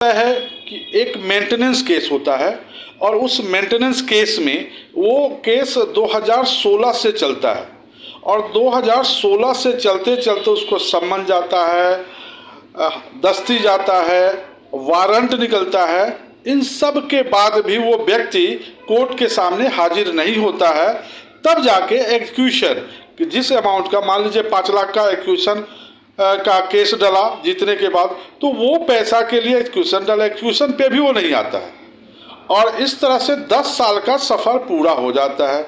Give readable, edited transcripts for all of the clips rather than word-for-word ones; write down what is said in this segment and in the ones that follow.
है कि एक मेंटेनेंस केस होता है और उस मेंटेनेंस केस में वो केस 2016 से चलता है और 2016 से चलते चलते उसको सम्मन जाता है, दस्ती जाता है, वारंट निकलता है। इन सब के बाद भी वो व्यक्ति कोर्ट के सामने हाजिर नहीं होता है, तब जाके एक्यूशन जिस अमाउंट का, मान लीजिए 5 लाख का एक्यूशन का केस डला जीतने के बाद, तो वो पैसा के लिए एक्यूशन डला, एक्यूशन पे भी वो नहीं आता है और इस तरह से 10 साल का सफ़र पूरा हो जाता है।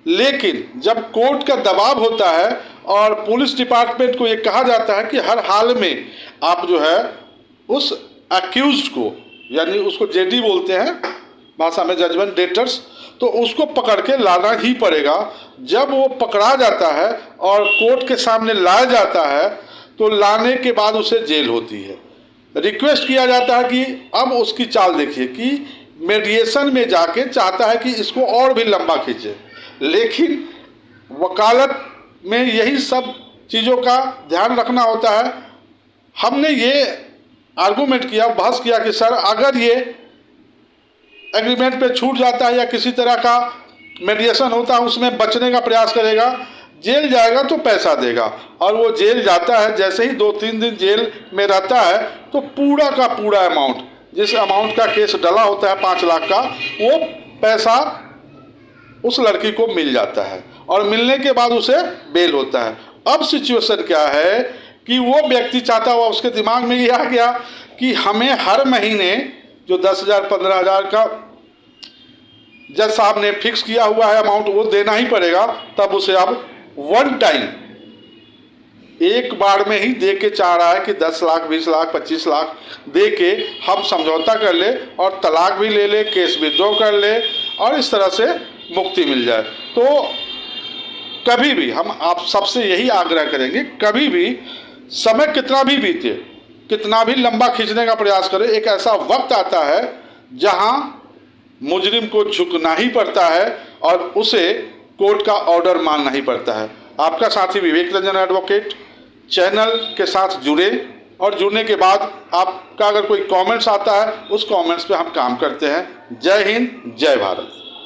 लेकिन जब कोर्ट का दबाव होता है और पुलिस डिपार्टमेंट को ये कहा जाता है कि हर हाल में आप जो है उस अक्यूज्ड को, यानी उसको जेडी बोलते हैं भाषा में, जजमेंट डेटर्स, तो उसको पकड़ के लाना ही पड़ेगा। जब वो पकड़ा जाता है और कोर्ट के सामने लाया जाता है तो लाने के बाद उसे जेल होती है। रिक्वेस्ट किया जाता है कि अब उसकी चाल देखिए कि मेडिएशन में जाके चाहता है कि इसको और भी लंबा खींचे, लेकिन वकालत में यही सब चीज़ों का ध्यान रखना होता है। हमने ये आर्गूमेंट किया, बहस किया कि सर अगर ये एग्रीमेंट पे छूट जाता है या किसी तरह का मेडिएशन होता है, उसमें बचने का प्रयास करेगा, जेल जाएगा तो पैसा देगा, और वो जेल जाता है, जैसे ही 2-3 दिन जेल में रहता है तो पूरा का पूरा अमाउंट, जिस अमाउंट का केस डला होता है 5 लाख का, वो पैसा उस लड़की को मिल जाता है और मिलने के बाद उसे बेल होता है। अब सिचुएशन क्या है कि वो व्यक्ति चाहता हुआ, उसके दिमाग में ये आ गया कि हमें हर महीने जो 10,000 15,000 का जज साहब ने फिक्स किया हुआ है अमाउंट, वो देना ही पड़ेगा। तब उसे अब वन टाइम एक बार में ही दे के चाह रहा है कि 10 लाख 20 लाख 25 लाख दे के हम समझौता कर ले और तलाक भी ले ले, केस विड्रॉ कर ले और इस तरह से मुक्ति मिल जाए। तो कभी भी हम आप सबसे यही आग्रह करेंगे, कभी भी समय कितना भी बीते, कितना भी लंबा खींचने का प्रयास करें, एक ऐसा वक्त आता है जहां मुजरिम को झुकना ही पड़ता है और उसे कोर्ट का ऑर्डर मानना ही पड़ता है। आपका साथी विवेक रंजन एडवोकेट चैनल के साथ जुड़े और जुड़ने के बाद आपका अगर कोई कमेंट्स आता है, उस कमेंट्स पे हम काम करते हैं। जय हिंद, जय भारत।